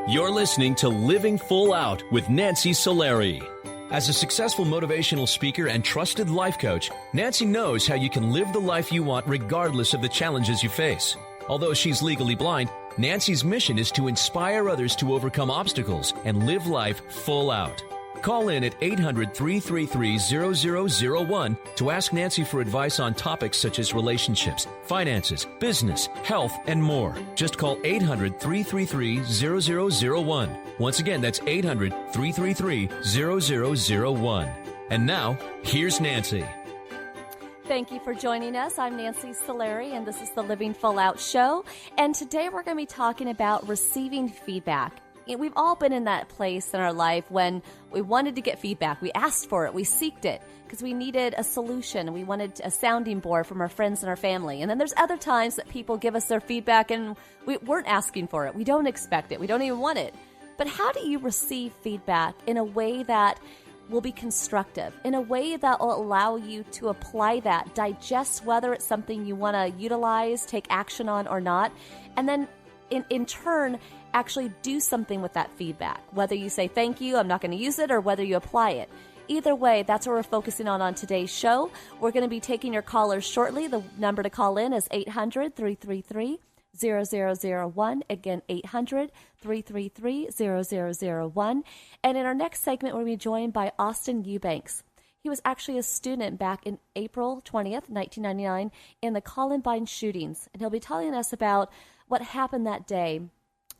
You're listening to Living Full Out with Nancy Solari. As a successful motivational speaker and trusted life coach, Nancy knows how you can live the life you want regardless of the challenges you face. Although she's legally blind, Nancy's mission is to inspire others to overcome obstacles and live life full out. Call in at 800-333-0001 to ask Nancy for advice on topics such as relationships, finances, business, health, and more. Just call 800-333-0001. Once again, that's 800-333-0001. And now, here's Nancy. Thank you for joining us. I'm Nancy Solari, and this is the Living Full Out Show. And today we're going to be talking about receiving feedback. We've all been in that place in our life when we wanted to get feedback. We asked for it. We seeked it because we needed a solution. We wanted a sounding board from our friends and our family. And then there's other times that people give us their feedback and we weren't asking for it. We don't expect it. We don't even want it. But how do you receive feedback in a way that will be constructive, in a way that will allow you to apply that, digest whether it's something you want to utilize, take action on or not, and then in turn, actually do something with that feedback. Whether you say, thank you, I'm not going to use it, or whether you apply it. Either way, that's what we're focusing on today's show. We're going to be taking your callers shortly. The number to call in is 800-333-0001. Again, 800-333-0001. And in our next segment, we're going to be joined by Austin Eubanks. He was actually a student back in April 20th, 1999, in the Columbine shootings. And he'll be telling us about what happened that day,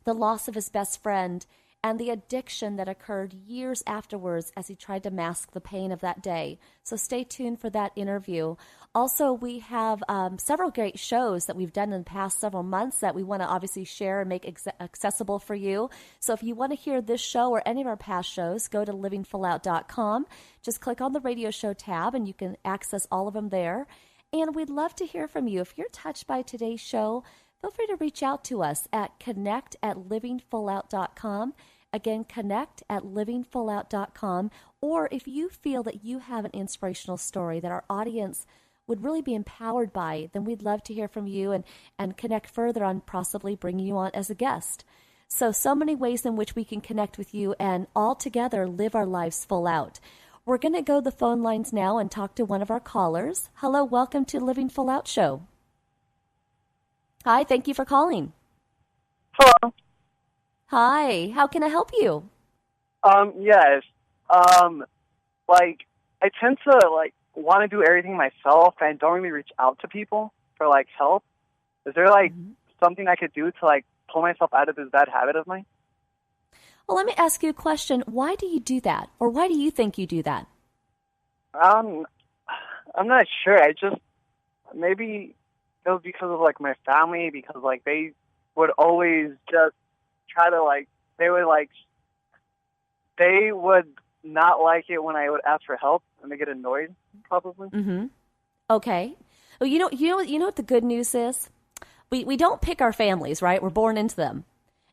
the loss of his best friend, and the addiction that occurred years afterwards as he tried to mask the pain of that day. So stay tuned for that interview. Also, we have several great shows that we've done in the past several months that we want to obviously share and make accessible for you. So if you want to hear this show or any of our past shows, go to livingfullout.com. Just click on the radio show tab and you can access all of them there. And we'd love to hear from you. If you're touched by today's show, feel free to reach out to us at connect@livingfullout.com. Again, connect@livingfullout.com. Or if you feel that you have an inspirational story that our audience would really be empowered by, then we'd love to hear from you and connect further on possibly bringing you on as a guest. So many ways in which we can connect with you and all together live our lives full out. We're going to go to the phone lines now and talk to one of our callers. Hello, welcome to Living Full Out Show. Hi, thank you for calling. Hello. Hi, how can I help you? Yes. I tend to, want to do everything myself and don't really reach out to people for, help. Is there, something I could do to, pull myself out of this bad habit of mine? Well, let me ask you a question. Why do you do that? Or why do you think you do that? I'm not sure. Maybe it was because of, my family, because, they would always just try to, they would not like it when I would ask for help, and they get annoyed, probably. Mm-hmm. Okay. Well, you know what the good news is? We don't pick our families, right? We're born into them,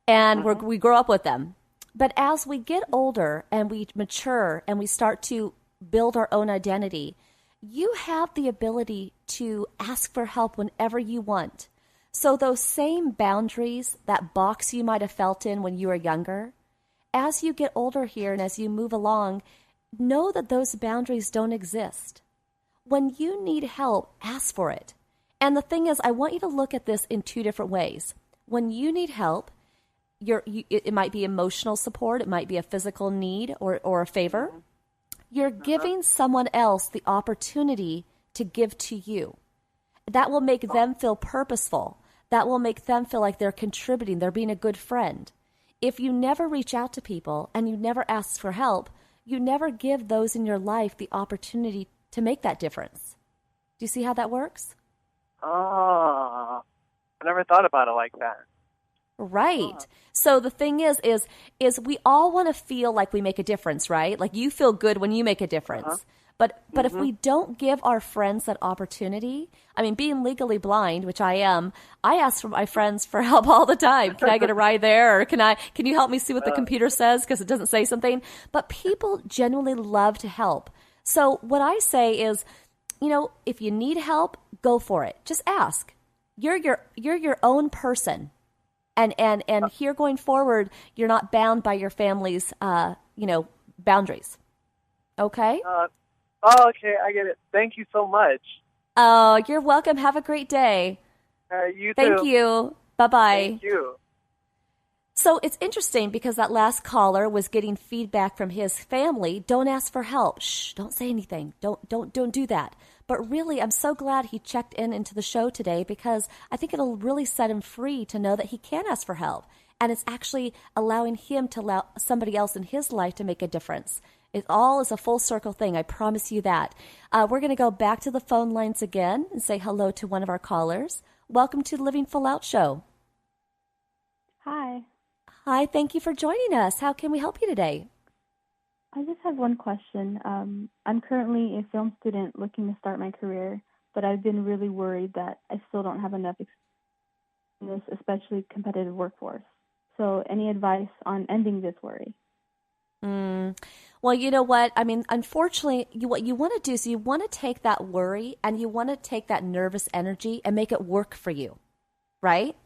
and we grow up with them. But as we get older and we mature and we start to build our own identity, you have the ability to ask for help whenever you want. So those same boundaries, that box you might have felt in when you were younger, as you get older here and as you move along, know that those boundaries don't exist. When you need help, ask for it. And the thing is, I want you to look at this in two different ways. When you need help, it might be emotional support, it might be a physical need or a favor. You're giving someone else the opportunity to give to you. That will make them feel purposeful. That will make them feel like they're contributing, they're being a good friend. If you never reach out to people and you never ask for help, you never give those in your life the opportunity to make that difference. Do you see how that works? Oh, I never thought about it like that. Right. So the thing is we all want to feel like we make a difference, right? Like you feel good when you make a difference. But if we don't give our friends that opportunity, I mean, being legally blind, which I am, I ask for my friends for help all the time. Can I get a ride there? Or can you help me see what the computer says because it doesn't say something? But people genuinely love to help. So what I say is, if you need help, go for it. Just ask. You're your own person. And here going forward, you're not bound by your family's, boundaries. Okay? Okay, I get it. Thank you so much. Oh, you're welcome. Have a great day. You too. Thank you. Bye-bye. Thank you. So it's interesting because that last caller was getting feedback from his family. Don't ask for help. Shh, don't say anything. Don't do that. But really, I'm so glad he checked into the show today because I think it'll really set him free to know that he can ask for help. And it's actually allowing him to allow somebody else in his life to make a difference. It all is a full circle thing. I promise you that. We're going to go back to the phone lines again and say hello to one of our callers. Welcome to the Living Full Out Show. Hi. Hi, thank you for joining us. How can we help you today? I just have one question. I'm currently a film student looking to start my career, but I've been really worried that I still don't have enough experience in this especially competitive workforce. So any advice on ending this worry? Well, you know what? I mean, unfortunately, what you want to do is you want to take that worry and you want to take that nervous energy and make it work for you, right?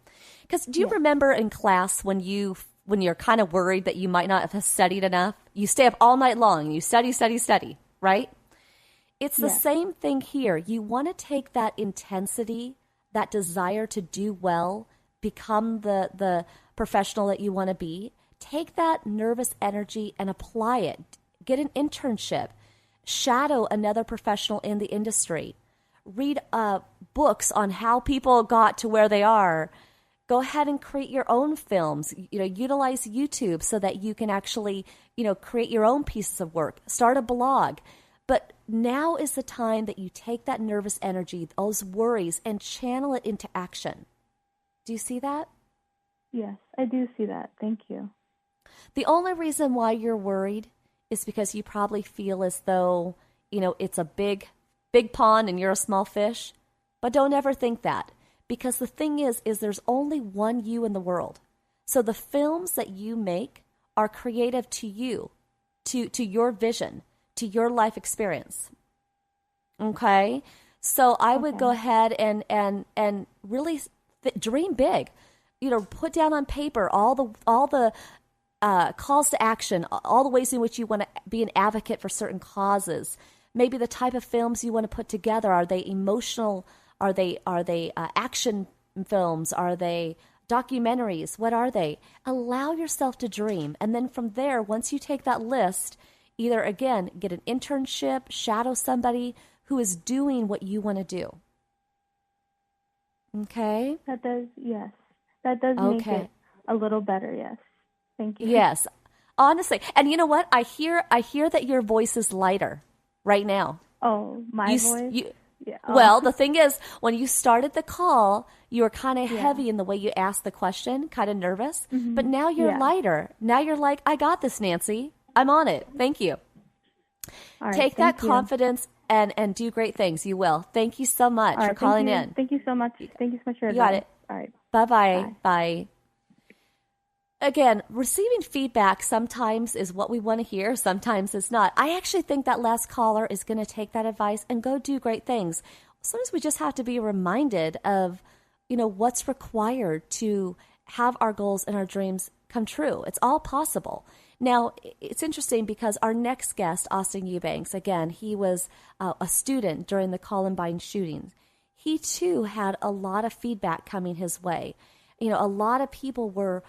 Because do you remember in class when you're kind of worried that you might not have studied enough? You stay up all night long and you study, right? It's the same thing here. You want to take that intensity, that desire to do well, become the professional that you want to be. Take that nervous energy and apply it. Get an internship. Shadow another professional in the industry. Read books on how people got to where they are. Go ahead and create your own films. Utilize YouTube so that you can actually, create your own pieces of work. Start a blog. But now is the time that you take that nervous energy, those worries, and channel it into action. Do you see that? Yes, I do see that. Thank you. The only reason why you're worried is because you probably feel as though, it's a big pond and you're a small fish. But don't ever think that. Because the thing is there's only one you in the world. So the films that you make are creative to you, to your vision, to your life experience. Okay? So I would go ahead and really dream big. Put down on paper all the calls to action, all the ways in which you want to be an advocate for certain causes. Maybe the type of films you want to put together. Are they emotional? Are they action films? Are they documentaries? What are they? Allow yourself to dream. And then from there, once you take that list, either, again, get an internship, shadow somebody who is doing what you want to do. Okay? That does, yes. That does make it a little better, yes. Thank you. Yes. Honestly. And you know what? I hear that your voice is lighter right now. Oh, my voice? Yeah. Well, the thing is, when you started the call, you were kind of heavy in the way you asked the question, kind of nervous. Mm-hmm. But now you're lighter. Now you're like, I got this, Nancy. I'm on it. Thank you. All right, take that confidence and do great things. You will. Thank you so much for calling in. Thank you so much. Thank you so much for your advice. You got it. All right. Bye-bye. Bye. Again, receiving feedback sometimes is what we want to hear, sometimes it's not. I actually think that last caller is going to take that advice and go do great things. Sometimes we just have to be reminded of, what's required to have our goals and our dreams come true. It's all possible. Now, it's interesting because our next guest, Austin Eubanks, again, he was a student during the Columbine shootings. He, too, had a lot of feedback coming his way. A lot of people were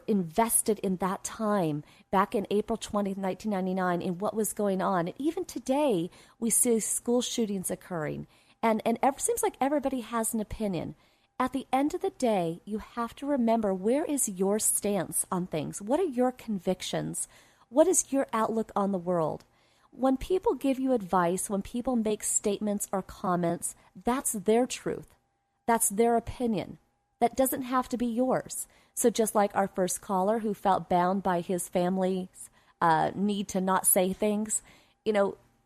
invested in that time back in April 20th, 1999 in what was going on. And even today, we see school shootings occurring. And it seems like everybody has an opinion. At the end of the day, you have to remember, where is your stance on things? What are your convictions? What is your outlook on the world? When people give you advice, when people make statements or comments, that's their truth. That's their opinion. That doesn't have to be yours. So just like our first caller who felt bound by his family's need to not say things,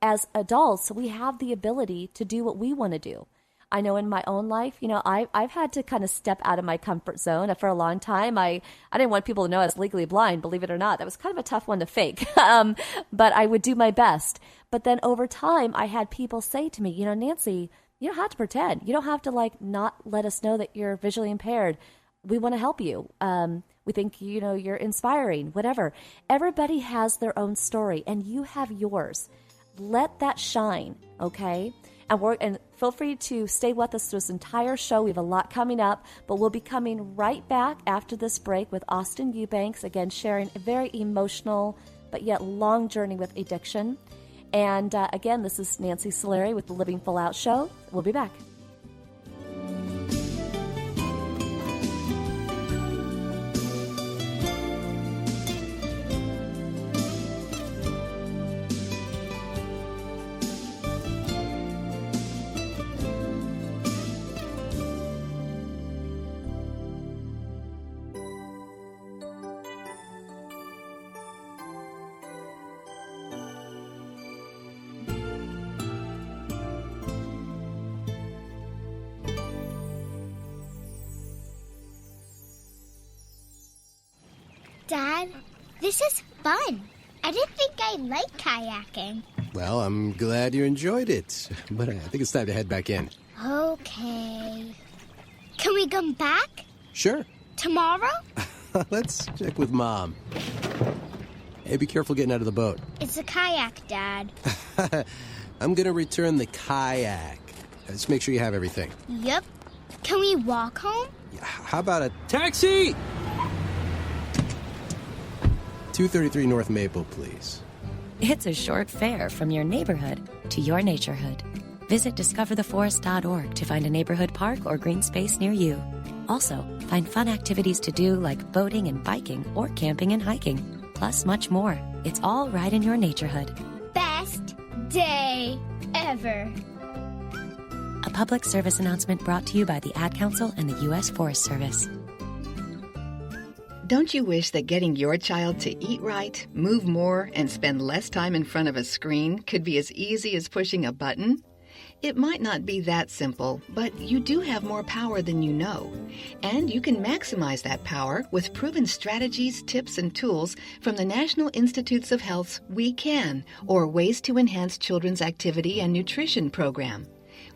as adults, we have the ability to do what we want to do. I know in my own life, I've had to kind of step out of my comfort zone. For a long time, I didn't want people to know I was legally blind, believe it or not. That was kind of a tough one to fake, but I would do my best. But then over time, I had people say to me, Nancy, you don't have to pretend. You don't have to not let us know that you're visually impaired. we want to help you. We think, you're inspiring, whatever. Everybody has their own story, and you have yours. Let that shine, okay? And feel free to stay with us through this entire show. We have a lot coming up, but we'll be coming right back after this break with Austin Eubanks, again, sharing a very emotional but yet long journey with addiction. And again, this is Nancy Solari with the Living Full Out Show. We'll be back. Dad, this is fun. I didn't think I'd like kayaking. Well, I'm glad you enjoyed it, but I think it's time to head back in. Okay. Can we come back? Sure. Tomorrow? Let's check with Mom. Hey, be careful getting out of the boat. It's a kayak, Dad. I'm gonna return the kayak. Just make sure you have everything. Yep. Can we walk home? How about a taxi? 233 North Maple, please. It's a short fare from your neighborhood to your naturehood. Visit discovertheforest.org to find a neighborhood park or green space near you. Also, find fun activities to do like boating and biking or camping and hiking, plus much more. It's all right in your naturehood. Best day ever. A public service announcement brought to you by the Ad Council and the U.S. Forest Service. Don't you wish that getting your child to eat right, move more, and spend less time in front of a screen could be as easy as pushing a button? It might not be that simple, but you do have more power than you know. And you can maximize that power with proven strategies, tips, and tools from the National Institutes of Health's We Can, or Ways to Enhance Children's Activity and Nutrition program.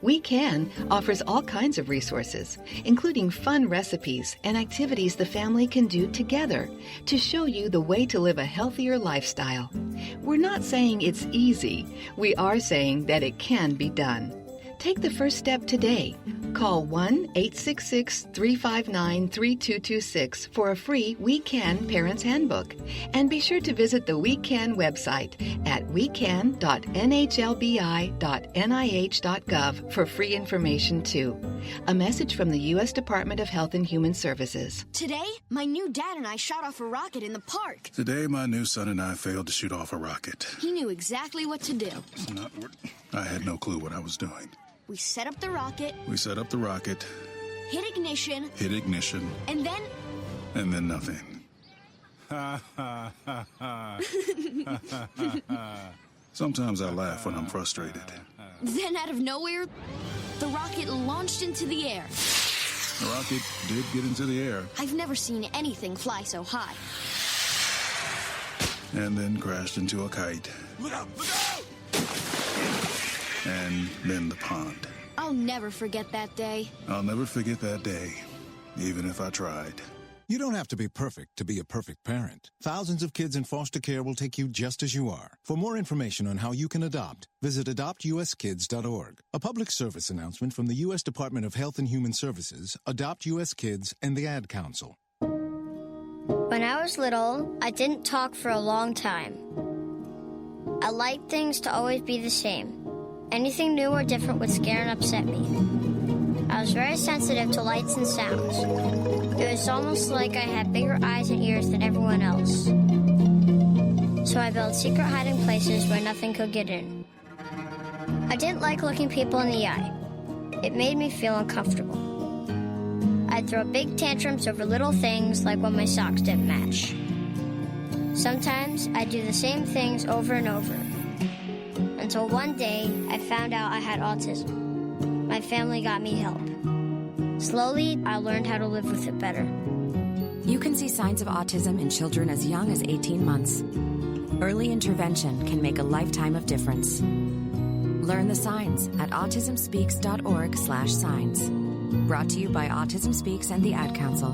We Can offers all kinds of resources, including fun recipes and activities the family can do together to show you the way to live a healthier lifestyle. We're not saying it's easy. We are saying that it can be done. Take the first step today. Call 1-866-359-3226 for a free We Can Parents Handbook. And be sure to visit the We Can website at wecan.nhlbi.nih.gov for free information too. A message from the U.S. Department of Health and Human Services. Today, my new dad and I shot off a rocket in the park. Today, my new son and I failed to shoot off a rocket. He knew exactly what to do. I had no clue what I was doing. We set up the rocket. Hit ignition. And then? And then nothing. Sometimes I laugh when I'm frustrated. Then out of nowhere, the rocket launched into the air. The rocket did get into the air. I've never seen anything fly so high. And then crashed into a kite. Look out! Look out! And then the pond. I'll never forget that day. I'll never forget that day, even if I tried. You don't have to be perfect to be a perfect parent. Thousands of kids in foster care will take you just as you are. For more information on how you can adopt, visit adoptuskids.org. A public service announcement from the U.S. Department of Health and Human Services, Adopt U.S. Kids, and the Ad Council. When I was little, I didn't talk for a long time. I liked things to always be the same. Anything new or different would scare and upset me. I was very sensitive to lights and sounds. It was almost like I had bigger eyes and ears than everyone else. So I built secret hiding places where nothing could get in. I didn't like looking people in the eye. It made me feel uncomfortable. I'd throw big tantrums over little things like when my socks didn't match. Sometimes I'd do the same things over and over. Until one day, I found out I had autism. My family got me help. Slowly, I learned how to live with it better. You can see signs of autism in children as young as 18 months. Early intervention can make a lifetime of difference. Learn the signs at autismspeaks.org/signs. Brought to you by Autism Speaks and the Ad Council.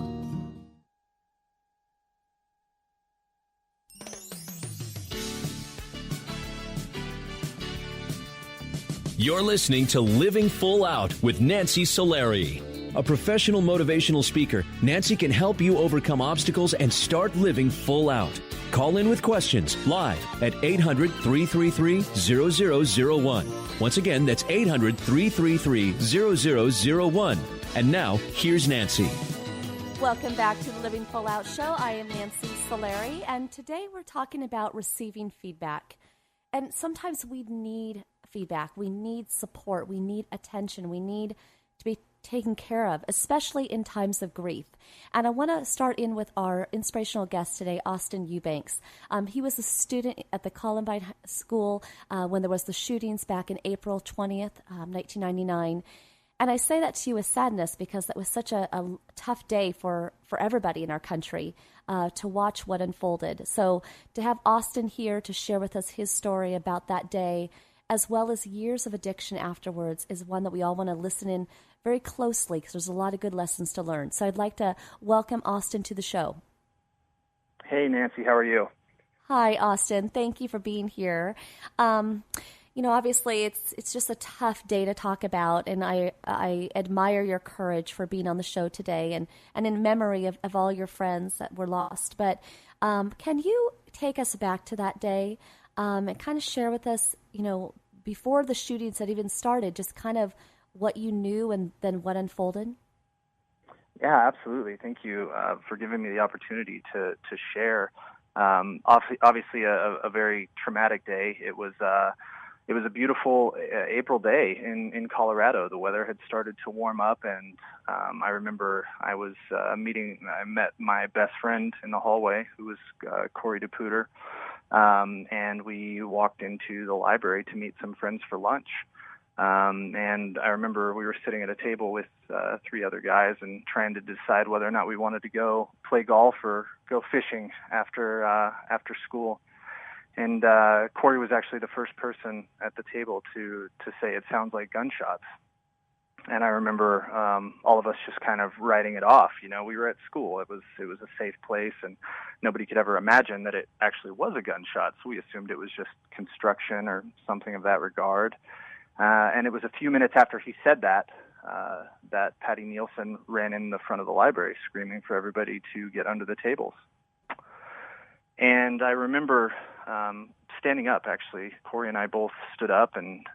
You're listening to Living Full Out with Nancy Solari. A professional motivational speaker, Nancy can help you overcome obstacles and start living full out. Call in with questions live at 800-333-0001. Once again, that's 800-333-0001. And now, here's Nancy. Welcome back to the Living Full Out Show. I am Nancy Solari, and today we're talking about receiving feedback. And sometimes we need feedback. We need support. We need attention. We need to be taken care of, especially in times of grief. And I want to start in with our inspirational guest today, Austin Eubanks. He was a student at the Columbine School when there was the shootings back in April 20th, 1999. And I say that to you with sadness because that was such a tough day for everybody in our country to watch what unfolded. So to have Austin here to share with us his story about that day, as well as years of addiction afterwards, is one that we all want to listen in very closely because there's a lot of good lessons to learn. So I'd like to welcome Austin to the show. Hey, Nancy, how are you? Hi, Austin. Thank you for being here. Obviously it's just a tough day to talk about, and I admire your courage for being on the show today and in memory of all your friends that were lost. But can you take us back to that day and kind of share with us, before the shootings had even started, just kind of what you knew and then what unfolded? Yeah, absolutely. Thank you for giving me the opportunity to share. Obviously, a very traumatic day. It was a beautiful April day in Colorado. The weather had started to warm up, and I remember I met my best friend in the hallway, who was Corey DePuter, and we walked into the library to meet some friends for lunch. And I remember we were sitting at a table with three other guys and trying to decide whether or not we wanted to go play golf or go fishing after school. And Corey was actually the first person at the table to say, "It sounds like gunshots." And I remember all of us just kind of writing it off. We were at school. It was a safe place, and nobody could ever imagine that it actually was a gunshot. So we assumed it was just construction or something of that regard. And it was a few minutes after he said that that Patty Nielsen ran in the front of the library screaming for everybody to get under the tables. And I remember standing up, actually. Corey and I both stood up, and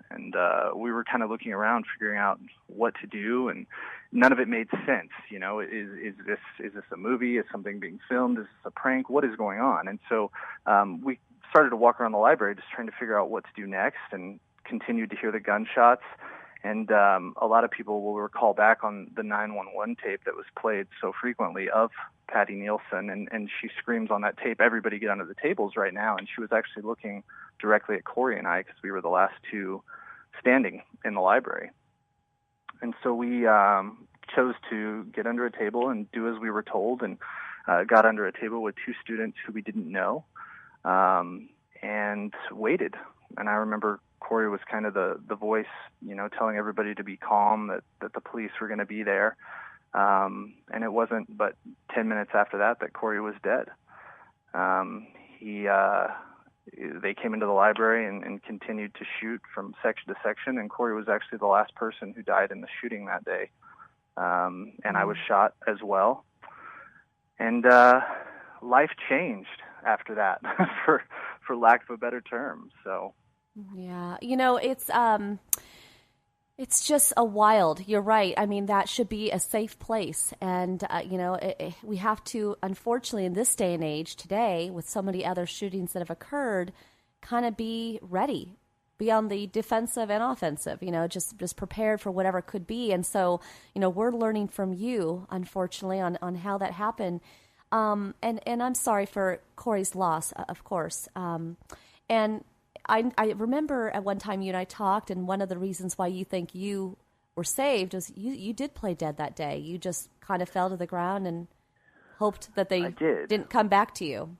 we were kind of looking around, figuring out what to do, and none of it made sense. Is this a movie? Is something being filmed? Is this a prank? What is going on? And so we started to walk around the library just trying to figure out what to do next, and continued to hear the gunshots. And a lot of people will recall back on the 911 tape that was played so frequently of Patty Nielsen, and she screams on that tape, "Everybody get under the tables right now." And she was actually looking directly at Corey and I because we were the last two standing in the library. And so we chose to get under a table and do as we were told, and got under a table with two students who we didn't know, and waited. And I remember Corey was kind of the voice, telling everybody to be calm, that the police were going to be there. And it wasn't but 10 minutes after that Corey was dead. They came into the library and continued to shoot from section to section, and Corey was actually the last person who died in the shooting that day. And I was shot as well. And life changed after that, for lack of a better term. So. Yeah, it's just a wild. You're right. I mean, that should be a safe place, and we have to, unfortunately, in this day and age today, with so many other shootings that have occurred, kind of be ready, be on the defensive and offensive. Just prepared for whatever could be. And so, we're learning from you, unfortunately, on how that happened. And I'm sorry for Corey's loss, of course. And I remember at one time you and I talked, and one of the reasons why you think you were saved was you did play dead that day. You just kind of fell to the ground and hoped that they didn't come back to you.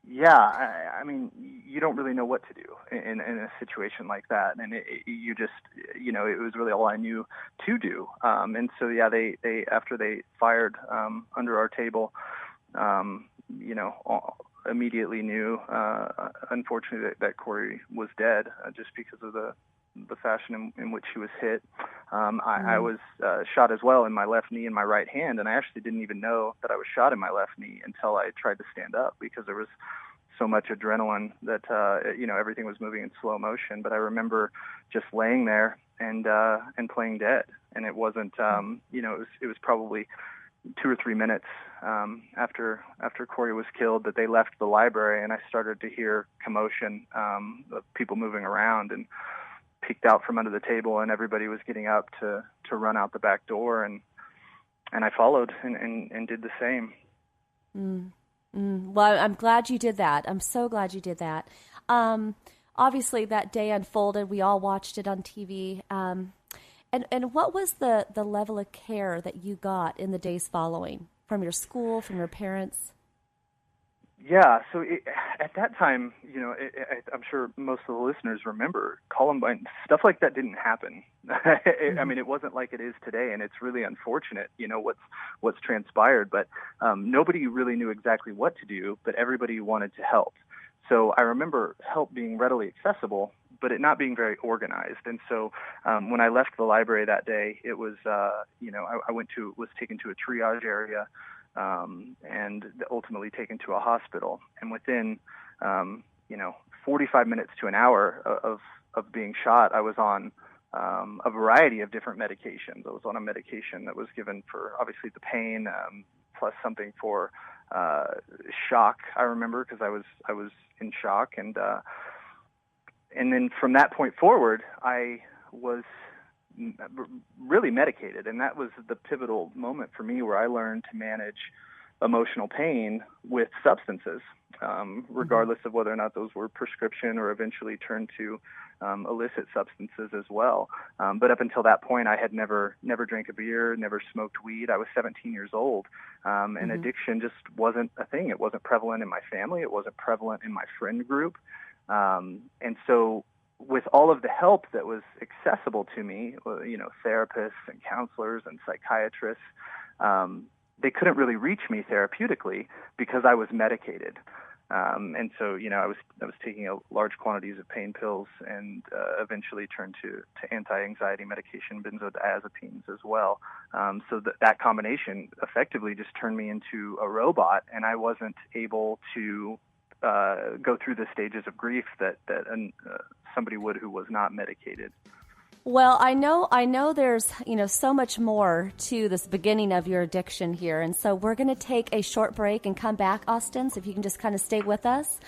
Yeah, I mean, you don't really know what to do in a situation like that, and you just, it was really all I knew to do. And so, yeah, they after they fired under our table, immediately knew, unfortunately, that Corey was dead, just because of the the fashion in which he was hit. I was shot as well in my left knee and my right hand, and I actually didn't even know that I was shot in my left knee until I tried to stand up, because there was so much adrenaline that everything was moving in slow motion. But I remember just laying there and playing dead, and it wasn't it was probably 2 or 3 minutes after Corey was killed that they left the library, and I started to hear commotion of people moving around, and peeked out from under the table, and everybody was getting up to run out the back door, and I followed and did the same. Well, I'm glad you did that. I'm so glad you did that. Obviously, that day unfolded. We all watched it on TV. And what was the level of care that you got in the days following from your school, from your parents? Yeah, so at that time, I'm sure most of the listeners remember Columbine. Stuff like that didn't happen. I mean, it wasn't like it is today, and it's really unfortunate, what's transpired. But nobody really knew exactly what to do, but everybody wanted to help. So I remember help being readily accessible, but it not being very organized. And so when I left the library that day, it was, I was taken to a triage area. And ultimately taken to a hospital. And within, 45 minutes to an hour of being shot, I was on a variety of different medications. I was on a medication that was given for, obviously, the pain, plus something for shock, I remember, because I was in shock. And then from that point forward, I was really medicated, and that was the pivotal moment for me where I learned to manage emotional pain with substances, regardless of whether or not those were prescription or eventually turned to illicit substances as well. But up until that point, I had never drank a beer, never smoked weed. I was 17 years old, and addiction just wasn't a thing. It wasn't prevalent in my family. It wasn't prevalent in my friend group. And so with all of the help that was accessible to me, therapists and counselors and psychiatrists, they couldn't really reach me therapeutically because I was medicated. And so, I was taking large quantities of pain pills, and eventually turned to anti-anxiety medication, benzodiazepines as well. So that combination effectively just turned me into a robot, and I wasn't able to go through the stages of grief that somebody would who was not medicated. Well, I know there's, so much more to this beginning of your addiction here. And so we're going to take a short break and come back, Austin, so if you can just kind of stay with us.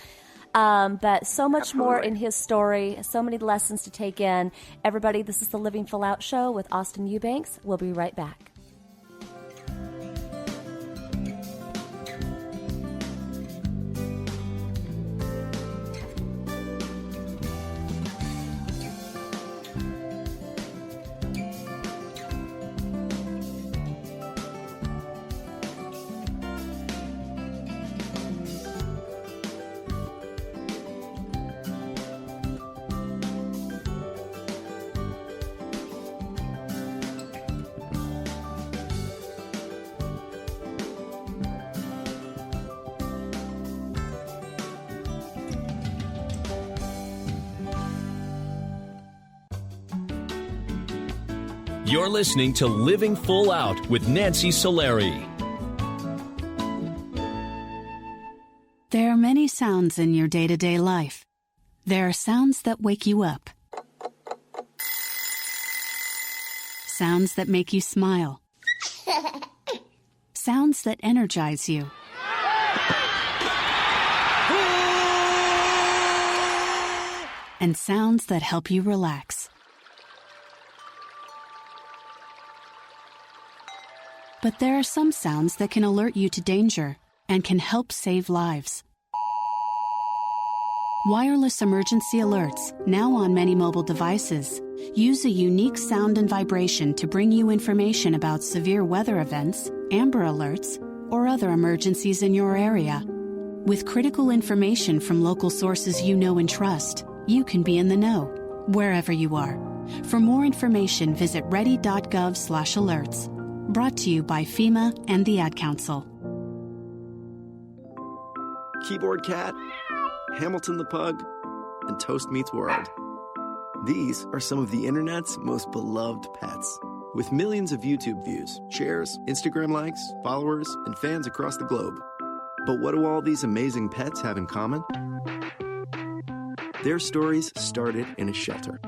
But so much more in his story, so many lessons to take in. Everybody, this is the Living Full Out Show with Austin Eubanks. We'll be right back. You're listening to Living Full Out with Nancy Solari. There are many sounds in your day-to-day life. There are sounds that wake you up. Sounds that make you smile. Sounds that energize you. And sounds that help you relax. But there are some sounds that can alert you to danger and can help save lives. Wireless emergency alerts, now on many mobile devices, use a unique sound and vibration to bring you information about severe weather events, Amber Alerts, or other emergencies in your area. With critical information from local sources you know and trust, you can be in the know, wherever you are. For more information, visit ready.gov/alerts. Brought to you by FEMA and the Ad Council. Keyboard Cat, Hamilton the Pug, and Toast Meets World. These are some of the internet's most beloved pets. With millions of YouTube views, shares, Instagram likes, followers, and fans across the globe. But what do all these amazing pets have in common? Their stories started in a shelter.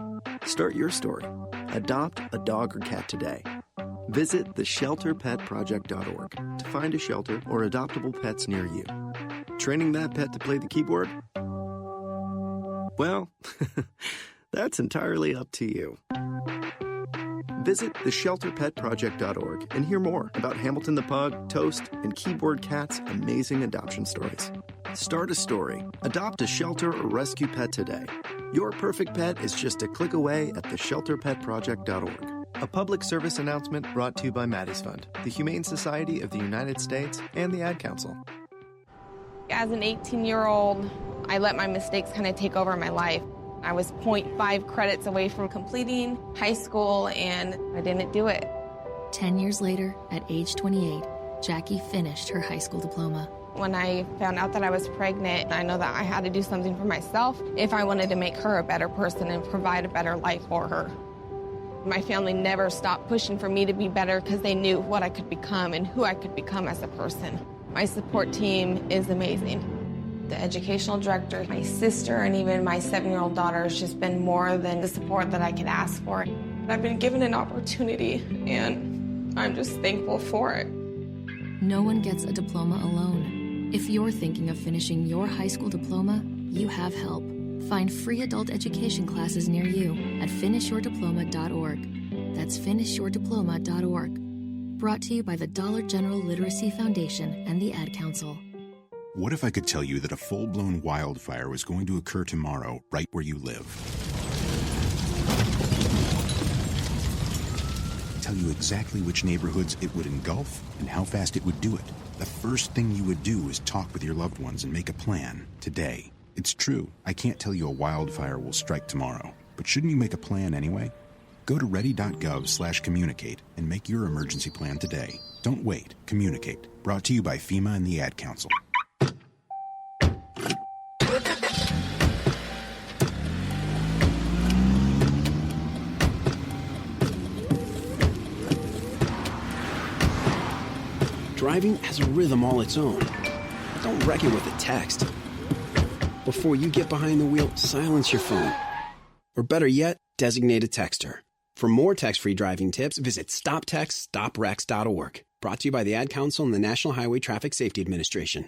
Start your story. Adopt a dog or cat today. Visit theshelterpetproject.org to find a shelter or adoptable pets near you. Training that pet to play the keyboard? Well, that's entirely up to you. Visit theshelterpetproject.org and hear more about Hamilton the Pug, Toast, and Keyboard Cat's amazing adoption stories. Start a story. Adopt a shelter or rescue pet today. Your perfect pet is just a click away at theshelterpetproject.org. A public service announcement brought to you by Maddie's Fund, the Humane Society of the United States, and the Ad Council. As an 18-year-old, I let my mistakes kind of take over my life. I was 0.5 credits away from completing high school, and I didn't do it. 10 years later, at age 28, Jackie finished her high school diploma. When I found out that I was pregnant, I know that I had to do something for myself if I wanted to make her a better person and provide a better life for her. My family never stopped pushing for me to be better because they knew what I could become and who I could become as a person. My support team is amazing. The educational director, my sister, and even my 7-year-old daughter has just been more than the support that I could ask for. I've been given an opportunity, and I'm just thankful for it. No one gets a diploma alone. If you're thinking of finishing your high school diploma, you have help. Find free adult education classes near you at finishyourdiploma.org. That's finishyourdiploma.org. Brought to you by the Dollar General Literacy Foundation and the Ad Council. What if I could tell you that a full-blown wildfire was going to occur tomorrow right where you live? Tell you exactly which neighborhoods it would engulf and how fast it would do it. The first thing you would do is talk with your loved ones and make a plan today. It's true, I can't tell you a wildfire will strike tomorrow, but shouldn't you make a plan anyway? Go to ready.gov/communicate and make your emergency plan today. Don't wait. Communicate. Brought to you by FEMA and the Ad Council. Driving has a rhythm all its own. Don't wreck it with a text. Before you get behind the wheel, silence your phone. Or better yet, designate a texter. For more text-free driving tips, visit stoptextstoprex.org. Brought to you by the Ad Council and the National Highway Traffic Safety Administration.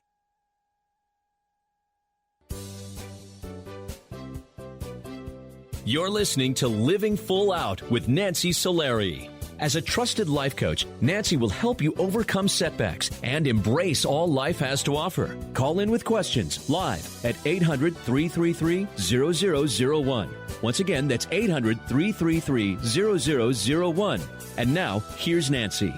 You're listening to Living Full Out with Nancy Solari. As a trusted life coach, Nancy will help you overcome setbacks and embrace all life has to offer. Call in with questions live at 800-333-0001. Once again, that's 800-333-0001. And now, here's Nancy.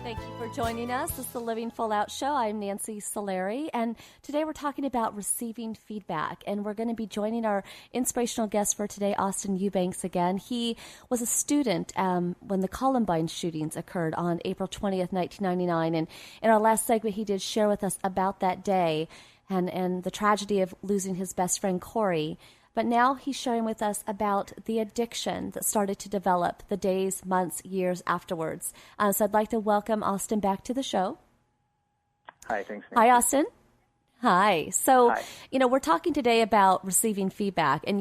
Thank you for joining us. This is the Living Full Out Show. I'm Nancy Solari, and today we're talking about receiving feedback, and we're going to be joining our inspirational guest for today, Austin Eubanks, again. He was a student when the Columbine shootings occurred on April 20th, 1999, and in our last segment, he did share with us about that day and the tragedy of losing his best friend, Corey. But now he's sharing with us about the addiction that started to develop the days, months, years afterwards. So I'd like to welcome Austin back to the show. Hi, thanks, Nancy. Hi, Austin. Hi. So, Hi. We're talking today about receiving feedback, and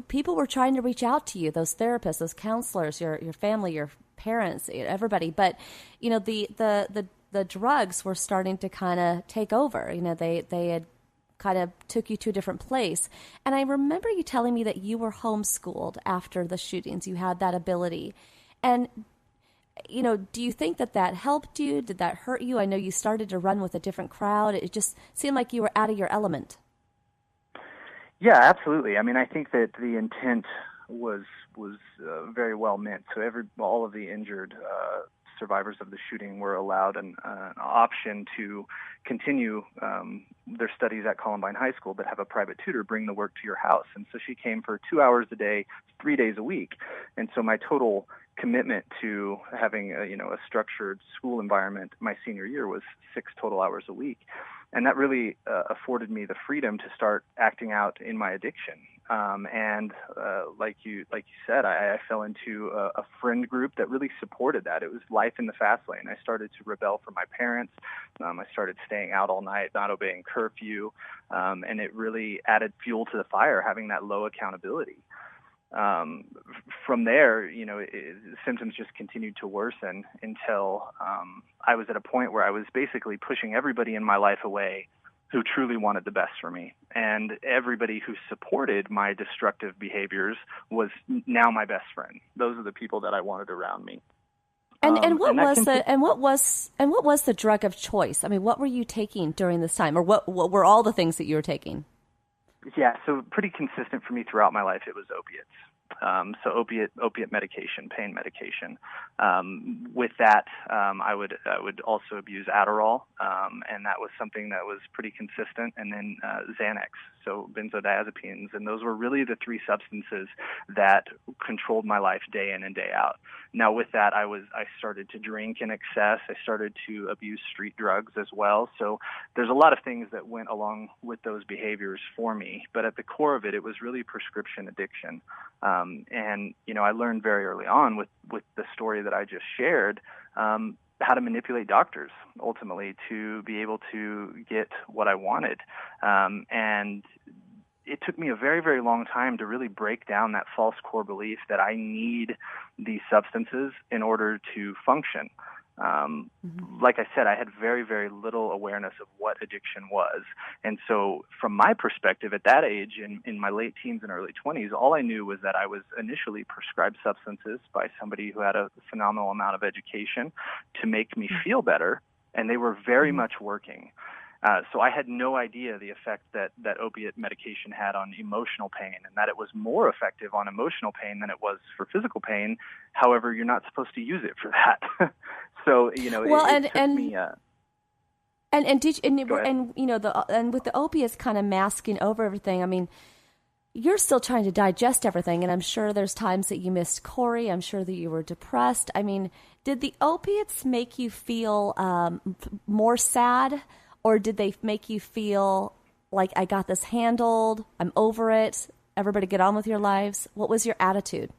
people were trying to reach out to you, those therapists, those counselors, your family, your parents, everybody. But, the drugs were starting to kind of take over. They had kind of took you to a different place. And I remember you telling me that you were homeschooled after the shootings. You had that ability. And, do you think that helped you? Did that hurt you? I know you started to run with a different crowd. It just seemed like you were out of your element. Yeah, absolutely. I mean, I think that the intent was very well meant. So all of the injured survivors of the shooting were allowed an option to continue their studies at Columbine High School, but have a private tutor bring the work to your house. And so she came for 2 hours a day, 3 days a week. And so my total commitment to having a structured school environment my senior year was 6 total hours a week. And that really afforded me the freedom to start acting out in my addiction. Like you said, I fell into a friend group that really supported that. It was life in the fast lane. I started to rebel from my parents. I started staying out all night, not obeying curfew, and it really added fuel to the fire, having that low accountability. From there, symptoms just continued to worsen until I was at a point where I was basically pushing everybody in my life away who truly wanted the best for me. And everybody who supported my destructive behaviors was now my best friend. Those are the people that I wanted around me. And what was the drug of choice? I mean, what were you taking during this time, or what were all the things that you were taking? Yeah, so pretty consistent for me throughout my life, it was opiates. So opiate medication, pain medication. With that, I would also abuse Adderall, and that was something that was pretty consistent. And then Xanax, so benzodiazepines, and those were really the three substances that controlled my life day in and day out. Now, with that, I started to drink in excess. I started to abuse street drugs as well. So there's a lot of things that went along with those behaviors for me. But at the core of it, it was really prescription addiction. And I learned very early on with the story that I just shared, how to manipulate doctors ultimately to be able to get what I wanted. And it took me a very, very long time to really break down that false core belief that I need these substances in order to function. Like I said, I had very, very little awareness of what addiction was. And so from my perspective at that age, in my late teens and early 20s, all I knew was that I was initially prescribed substances by somebody who had a phenomenal amount of education to make me feel better, and they were very much working. So I had no idea the effect that opiate medication had on emotional pain, and that it was more effective on emotional pain than it was for physical pain. However, you're not supposed to use it for that. So it took me. And with the opiates kind of masking over everything, I mean, you're still trying to digest everything, and I'm sure there's times that you missed Corey. I'm sure that you were depressed. I mean, did the opiates make you feel more sad? Or did they make you feel like, I got this handled, I'm over it, everybody get on with your lives? What was your attitude?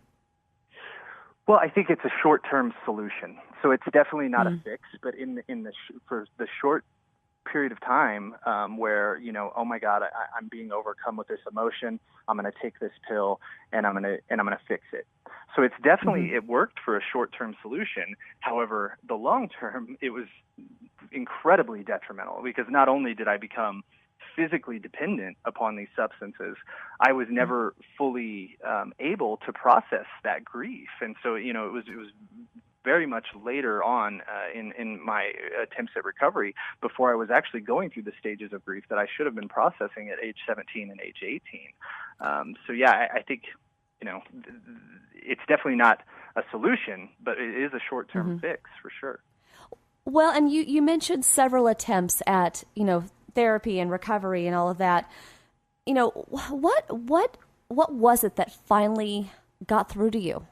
Well, I think it's a short-term solution. So it's definitely not a fix, but for the short period of time where, oh my God, I'm being overcome with this emotion, I'm going to take this pill and I'm going to fix it. So it's definitely, it worked for a short-term solution. However, the long-term, it was incredibly detrimental, because not only did I become physically dependent upon these substances, I was never fully able to process that grief. And so, it was very much later on in my attempts at recovery, before I was actually going through the stages of grief that I should have been processing at age 17 and age 18. I think, it's definitely not a solution, but it is a short-term fix for sure. Well, and you mentioned several attempts at, therapy and recovery and all of that. What was it that finally got through to you?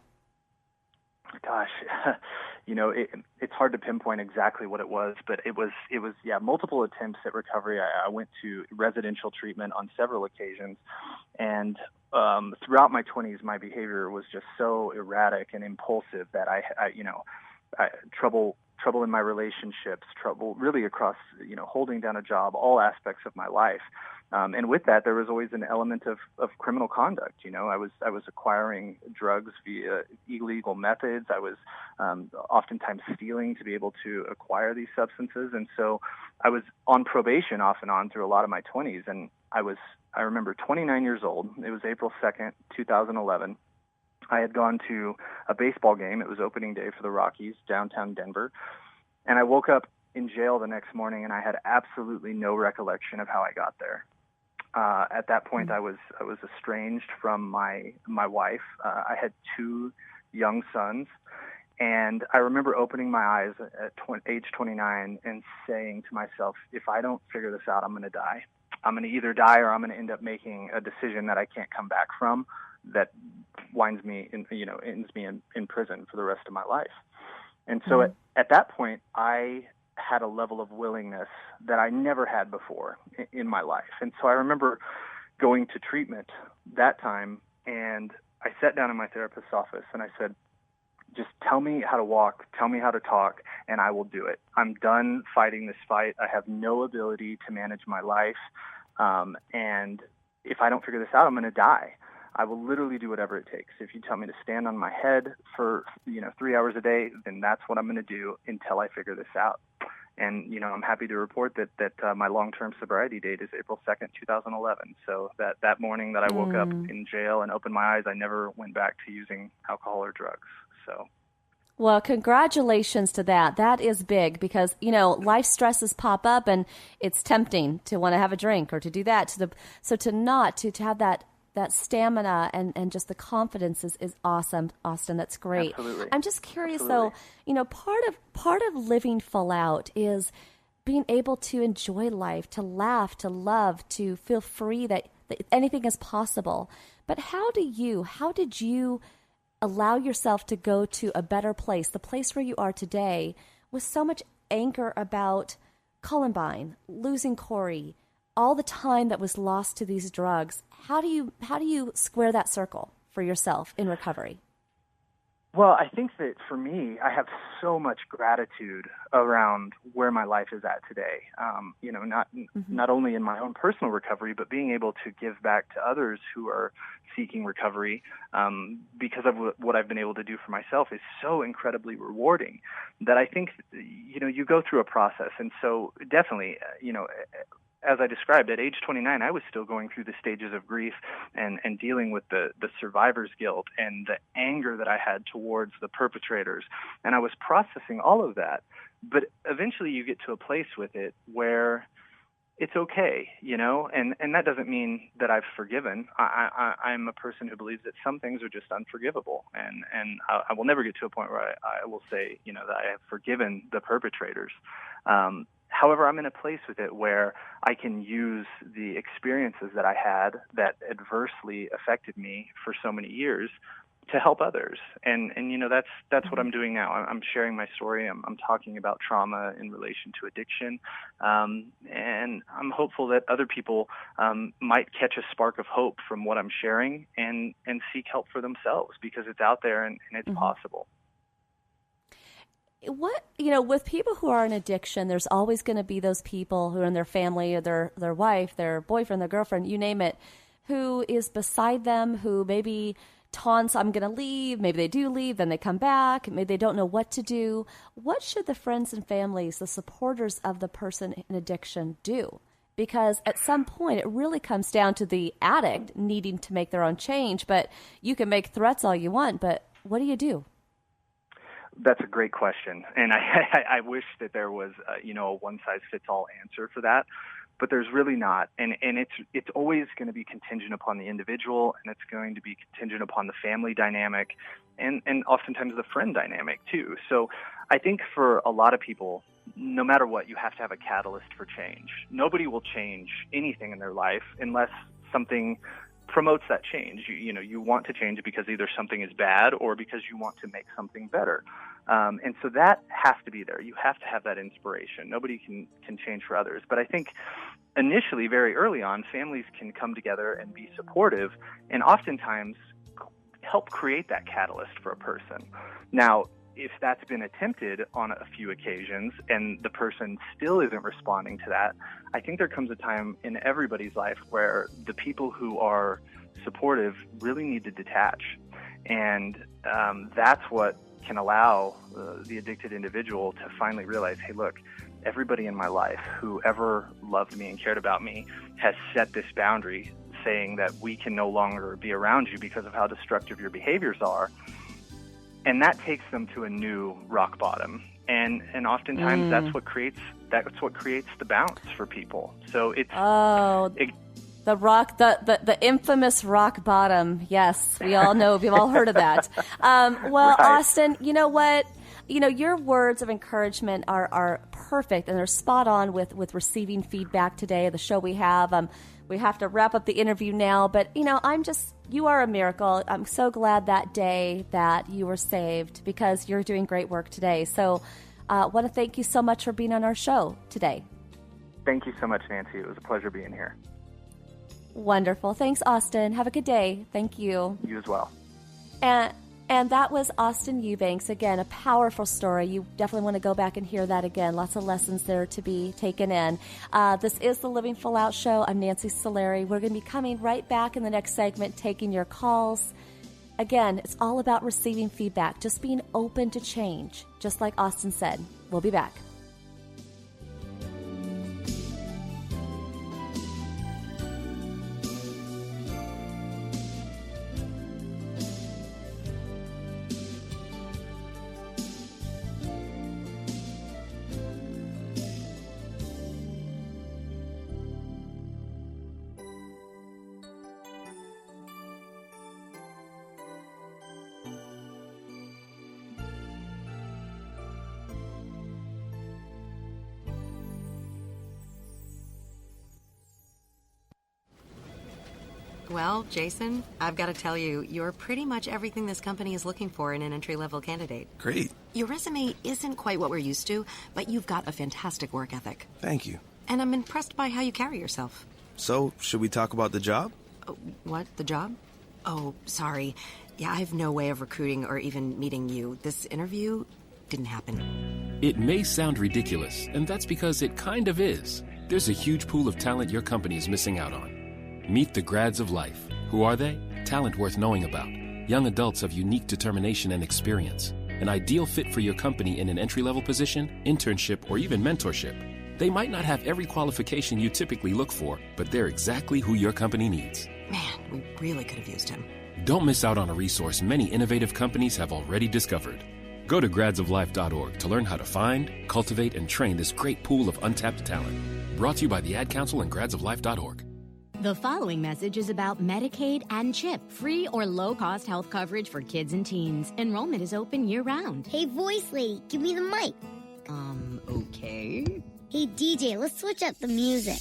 Gosh, it's hard to pinpoint exactly what it was, but it was multiple attempts at recovery. I went to residential treatment on several occasions, and throughout my 20s, my behavior was just so erratic and impulsive that I trouble in my relationships, trouble really across, holding down a job, all aspects of my life. And with that, there was always an element of criminal conduct. I was acquiring drugs via illegal methods. I was oftentimes stealing to be able to acquire these substances. And so I was on probation off and on through a lot of my 20s. And I remember 29 years old. It was April 2nd, 2011. I had gone to a baseball game. It was opening day for the Rockies, downtown Denver. And I woke up in jail the next morning, and I had absolutely no recollection of how I got there. At that point, I was estranged from my wife. I had 2 young sons, and I remember opening my eyes at age 29 and saying to myself, if I don't figure this out, I'm going to die. I'm going to either die or I'm going to end up making a decision that I can't come back from, that ends me in prison for the rest of my life. And so at that point, I had a level of willingness that I never had before in my life. And so I remember going to treatment that time, and I sat down in my therapist's office and I said, just tell me how to walk, tell me how to talk, and I will do it. I'm done fighting this fight. I have no ability to manage my life. And if I don't figure this out, I'm going to die. I will literally do whatever it takes. If you tell me to stand on my head for 3 hours a day, then that's what I'm going to do until I figure this out. And, I'm happy to report that my long-term sobriety date is April 2nd, 2011. So that morning that I woke up in jail and opened my eyes, I never went back to using alcohol or drugs. So. Well, congratulations to that. That is big because, life stresses pop up and it's tempting to want to have a drink or to do that. So to have that stamina and just the confidence is awesome, Austin. That's great. Absolutely. I'm just curious though, part of living full out is being able to enjoy life, to laugh, to love, to feel free that anything is possible. But how did you allow yourself to go to a better place, the place where you are today, with so much anger about Columbine, losing Corey, all the time that was lost to these drugs? How do you square that circle for yourself in recovery? Well, I think that for me, I have so much gratitude around where my life is at today. Not only in my own personal recovery, but being able to give back to others who are seeking recovery because of what I've been able to do for myself is so incredibly rewarding that I think, you go through a process. And so definitely, as I described, at age 29, I was still going through the stages of grief and dealing with the survivor's guilt and the anger that I had towards the perpetrators. And I was processing all of that. But eventually you get to a place with it where it's okay, and that doesn't mean that I've forgiven. I'm a person who believes that some things are just unforgivable. And I will never get to a point where I will say, that I have forgiven the perpetrators. However, I'm in a place with it where I can use the experiences that I had that adversely affected me for so many years to help others. And that's what I'm doing now. I'm sharing my story. I'm talking about trauma in relation to addiction. And I'm hopeful that other people might catch a spark of hope from what I'm sharing and seek help for themselves because it's out there and it's possible. With people who are in addiction, there's always going to be those people who are in their family or their wife, their boyfriend, their girlfriend, you name it, who is beside them, who maybe taunts, I'm going to leave. Maybe they do leave, then they come back. Maybe they don't know what to do. What should the friends and families, the supporters of the person in addiction do? Because at some point, it really comes down to the addict needing to make their own change. But you can make threats all you want, but what do you do? That's a great question, and I wish that there was a one-size-fits-all answer for that, but there's really not, and it's always going to be contingent upon the individual, and it's going to be contingent upon the family dynamic, and oftentimes the friend dynamic too. So I think for a lot of people, no matter what, you have to have a catalyst for change. Nobody will change anything in their life unless something promotes that change. You want to change because either something is bad or because you want to make something better. And so that has to be there. You have to have that inspiration. Nobody can change for others. But I think initially, very early on, families can come together and be supportive and oftentimes help create that catalyst for a person. Now, if that's been attempted on a few occasions and the person still isn't responding to that, I think there comes a time in everybody's life where the people who are supportive really need to detach. And that's what can allow the addicted individual to finally realize, hey, look, everybody in my life who ever loved me and cared about me has set this boundary saying that we can no longer be around you because of how destructive your behaviors are. And that takes them to a new rock bottom, and oftentimes that's what creates the bounce for people. So it's the infamous rock bottom. Yes, we all know. We've all heard of that. Well, right. Austin, you know what? Your words of encouragement are perfect, and they're spot on with receiving feedback today. The show we have. We have to wrap up the interview now, but you are a miracle. I'm so glad that day that you were saved because you're doing great work today. So Want to thank you so much for being on our show today. Thank you so much, Nancy. It was a pleasure being here. Wonderful. Thanks, Austin. Have a good day. Thank you. You as well. And that was Austin Eubanks. Again, a powerful story. You definitely want to go back and hear that again. Lots of lessons there to be taken in. This is the Living Full Out Show. I'm Nancy Solari. We're going to be coming right back in the next segment, taking your calls. Again, it's all about receiving feedback, just being open to change. Just like Austin said. We'll be back. Well, Jason, I've got to tell you, you're pretty much everything this company is looking for in an entry-level candidate. Great. Your resume isn't quite what we're used to, but you've got a fantastic work ethic. Thank you. And I'm impressed by how you carry yourself. So, should we talk about the job? What? The job? Oh, sorry. Yeah, I have no way of recruiting or even meeting you. This interview didn't happen. It may sound ridiculous, and that's because it kind of is. There's a huge pool of talent your company is missing out on. Meet the grads of life. Who are they? Talent worth knowing about. Young adults of unique determination and experience. An ideal fit for your company in an entry-level position, internship, or even mentorship. They might not have every qualification you typically look for, but they're exactly who your company needs. Man, we really could have used him. Don't miss out on a resource many innovative companies have already discovered. Go to gradsoflife.org to learn how to find, cultivate, and train this great pool of untapped talent. Brought to you by the Ad Council and gradsoflife.org. The following message is about Medicaid and CHIP, free or low-cost health coverage for kids and teens. Enrollment is open year-round. Hey, voice lady, give me the mic. Okay. Hey, DJ, let's switch up the music.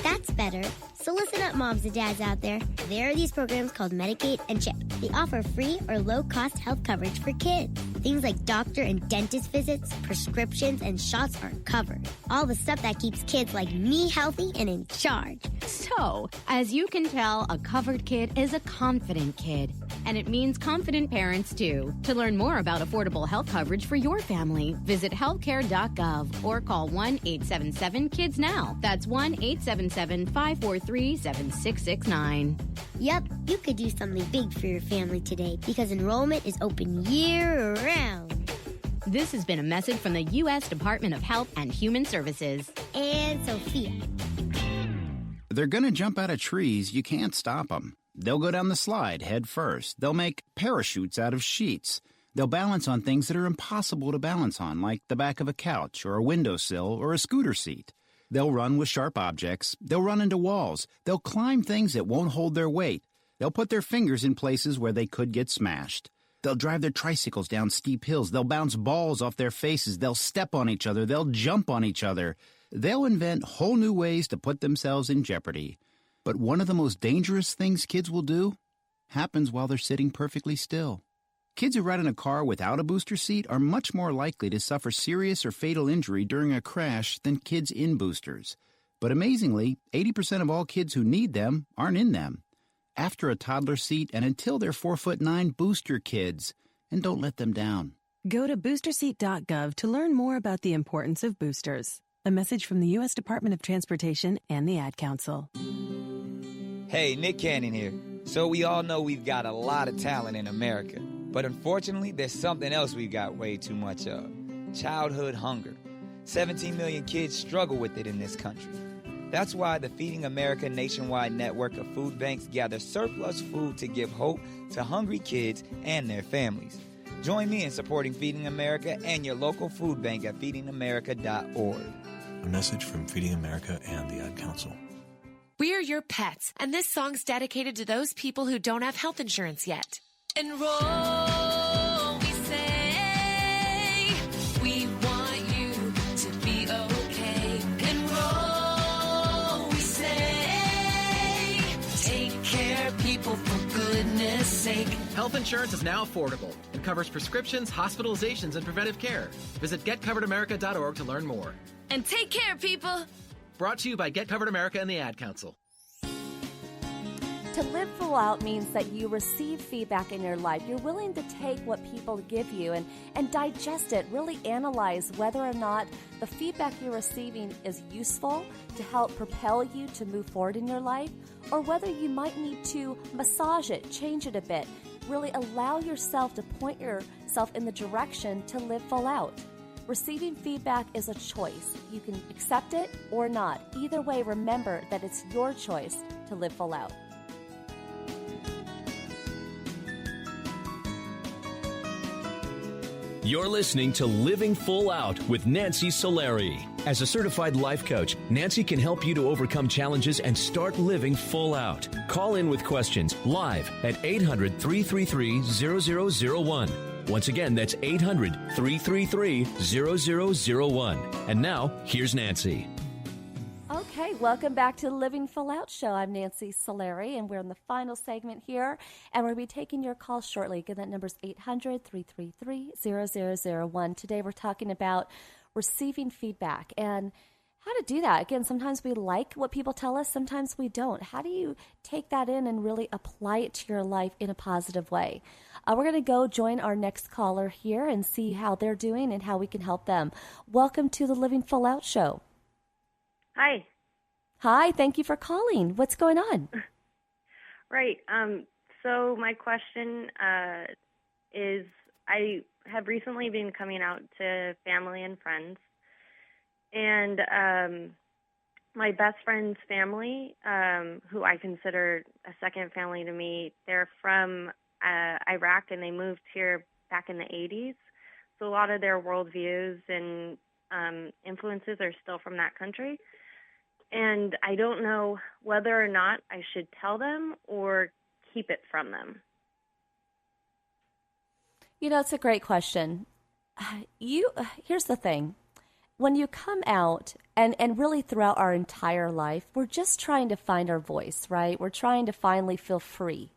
That's better. So listen up, moms and dads out there. There are these programs called Medicaid and CHIP. They offer free or low-cost health coverage for kids. Things like doctor and dentist visits, prescriptions, and shots are covered. All the stuff that keeps kids like me healthy and in charge. So, as you can tell, a covered kid is a confident kid. And it means confident parents, too. To learn more about affordable health coverage for your family, visit healthcare.gov or call 1-877-KIDS-NOW. That's 1-877-543-7669. Yep, you could do something big for your family today because enrollment is open year-round. This has been a message from the U.S. Department of Health and Human Services. And Sophia. They're gonna jump out of trees. You can't stop them. They'll go down the slide head first. They'll make parachutes out of sheets. They'll balance on things that are impossible to balance on, like the back of a couch or a windowsill or a scooter seat. They'll run with sharp objects. They'll run into walls. They'll climb things that won't hold their weight. They'll put their fingers in places where they could get smashed. They'll drive their tricycles down steep hills. They'll bounce balls off their faces. They'll step on each other. They'll jump on each other. They'll invent whole new ways to put themselves in jeopardy. But one of the most dangerous things kids will do happens while they're sitting perfectly still. Kids who ride in a car without a booster seat are much more likely to suffer serious or fatal injury during a crash than kids in boosters. But amazingly, 80% of all kids who need them aren't in them. After a toddler seat and until they're 4'9", booster kids, and don't let them down. Go to boosterseat.gov to learn more about the importance of boosters. A message from the U.S. Department of Transportation and the Ad Council. Hey, Nick Cannon here. So we all know we've got a lot of talent in America. But unfortunately, there's something else we've got way too much of. Childhood hunger. 17 million kids struggle with it in this country. That's why the Feeding America nationwide network of food banks gather surplus food to give hope to hungry kids and their families. Join me in supporting Feeding America and your local food bank at feedingamerica.org. A message from Feeding America and the Ad Council. We're your pets, and this song's dedicated to those people who don't have health insurance yet. Enroll, we say, we want you to be okay. Enroll, we say, take care, people, for goodness goodness sake. Health insurance is now affordable and covers prescriptions, hospitalizations, and preventive care. Visit getcoveredamerica.org to learn more. And take care, people. Brought to you by Get Covered America and the Ad Council. To live full out means that you receive feedback in your life. You're willing to take what people give you and digest it, really analyze whether or not the feedback you're receiving is useful to help propel you to move forward in your life, or whether you might need to massage it, change it a bit, really allow yourself to point yourself in the direction to live full out. Receiving feedback is a choice. You can accept it or not. Either way, remember that it's your choice to live full out. You're listening to Living Full Out with Nancy Solari. As a certified life coach, Nancy can help you to overcome challenges and start living full out. Call in with questions live at 800-333-0001. Once again, that's 800-333-0001. And now, here's Nancy. Okay, welcome back to the Living Full Out Show. I'm Nancy Solari, and we're in the final segment here, and we'll be taking your calls shortly. Again, that number's 800-333-0001. Today we're talking about receiving feedback and how to do that. Again, sometimes we like what people tell us, sometimes we don't. How do you take that in and really apply it to your life in a positive way? We're going to go join our next caller here and see how they're doing and how we can help them. Welcome to the Living Full Out Show. Hi. Hi, thank you for calling. What's going on? Right. So my question is, I have recently been coming out to family and friends, and my best friend's family, who I consider a second family to me, they're from Iraq, and they moved here back in the 80s. So a lot of their worldviews and influences are still from that country. And I don't know whether or not I should tell them or keep it from them. You know, it's a great question. Here's the thing. When you come out, and really throughout our entire life, we're just trying to find our voice, right? We're trying to finally feel free.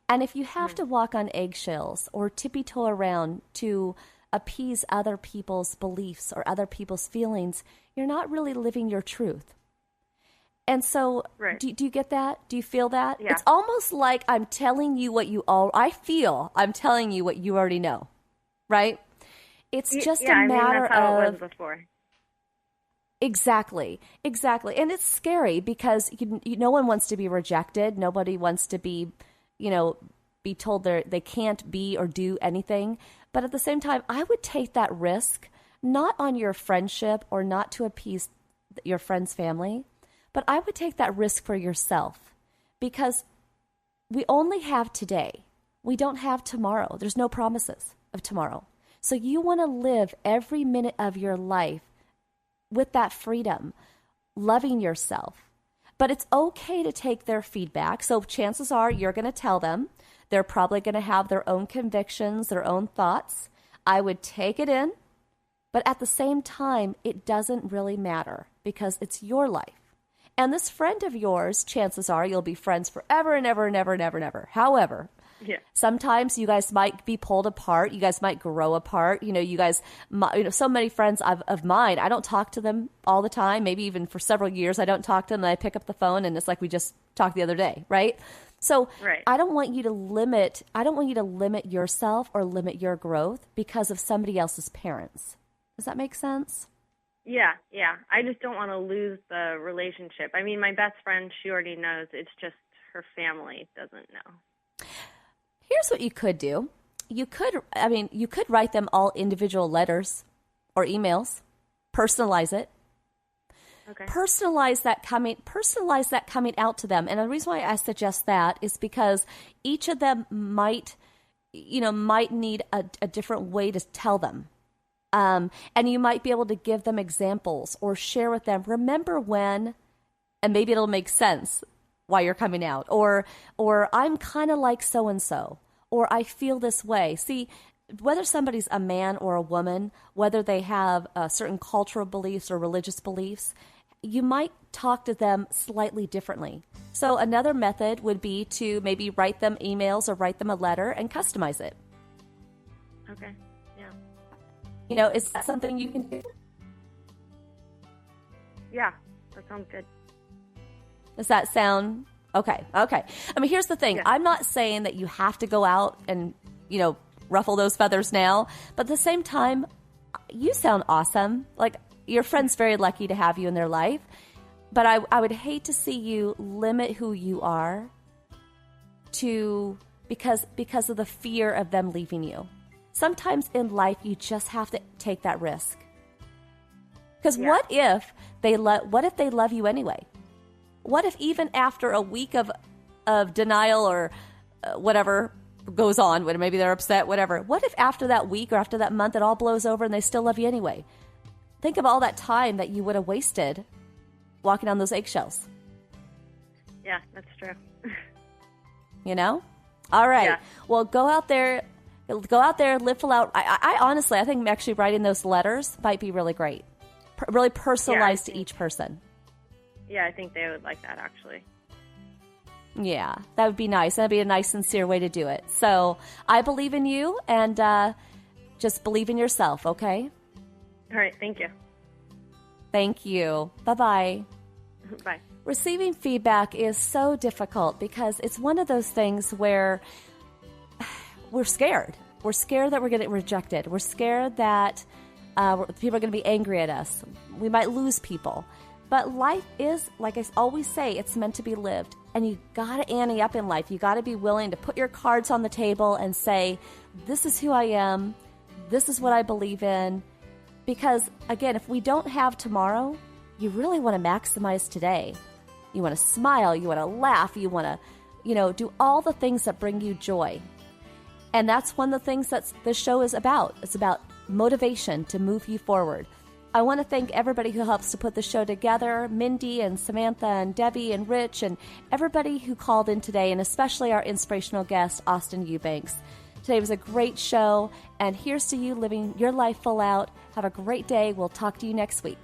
And if you have to walk on eggshells or tippy-toe around to appease other people's beliefs or other people's feelings, you're not really living your truth. And so, right. do you get that? Do you feel that? Yeah. It's almost like I'm telling you what I'm telling you what you already know, right? It's just a matter that's how of... it was before. Exactly. And it's scary because no one wants to be rejected. Nobody wants to be, be told they can't be or do anything. But at the same time, I would take that risk, not on your friendship or not to appease your friend's family, but I would take that risk for yourself, because we only have today. We don't have tomorrow. There's no promises of tomorrow. So you want to live every minute of your life with that freedom, loving yourself. But it's okay to take their feedback. So chances are you're going to tell them. They're probably going to have their own convictions, their own thoughts. I would take it in. But at the same time, it doesn't really matter because it's your life. And this friend of yours, chances are you'll be friends forever and ever and ever and ever and ever. However, sometimes you guys might be pulled apart. You guys might grow apart. So many friends of mine, I don't talk to them all the time. Maybe even for several years, I don't talk to them. And I pick up the phone and it's like we just talked the other day, right? So I don't want you to limit yourself or limit your growth because of somebody else's parents. Does that make sense? Yeah. I just don't want to lose the relationship. I mean, my best friend, she already knows. It's just her family doesn't know. Here's what you could do. You could write them all individual letters or emails. Personalize it. Okay. Personalize that coming out to them. And the reason why I suggest that is because each of them might need a different way to tell them. And you might be able to give them examples or share with them, remember when, and maybe it'll make sense why you're coming out, or I'm kind of like so-and-so, or I feel this way. See, whether somebody's a man or a woman, whether they have certain cultural beliefs or religious beliefs, you might talk to them slightly differently. So another method would be to maybe write them emails or write them a letter and customize it. Okay. Yeah. You know, is that something you can do? Yeah, that sounds good. Does that sound okay? Okay. I mean, here's the thing. I'm not saying that you have to go out and, you know, ruffle those feathers now, but at the same time, you sound awesome. Like, your friend's very lucky to have you in their life, but I would hate to see you limit who you are to because of the fear of them leaving you. Sometimes in life, you just have to take that risk. Because what if they love you anyway? What if even after a week of denial or whatever goes on, when maybe they're upset, whatever. What if after that week or after that month it all blows over and they still love you anyway? Think of all that time that you would have wasted walking on those eggshells. Yeah, that's true. You know? All right. Yeah. Well, go out there, live full out. I honestly, I think actually writing those letters might be really great. Really personalized to each person. Yeah, I think they would like that, actually. Yeah, that would be nice. That'd be a nice, sincere way to do it. So I believe in you, and just believe in yourself, okay? All right, thank you. Thank you. Bye-bye. Bye. Receiving feedback is so difficult because it's one of those things where we're scared. We're scared that we're going to get rejected. We're scared that people are going to be angry at us. We might lose people. But life is, like I always say, it's meant to be lived. And you got to ante up in life. You got to be willing to put your cards on the table and say, this is who I am. This is what I believe in. Because, again, if we don't have tomorrow, you really want to maximize today. You want to smile. You want to laugh. You want to, do all the things that bring you joy. And that's one of the things that this show is about. It's about motivation to move you forward. I want to thank everybody who helps to put the show together, Mindy and Samantha and Debbie and Rich and everybody who called in today, and especially our inspirational guest, Austin Eubanks. Today was a great show, and here's to you living your life full out. Have a great day. We'll talk to you next week.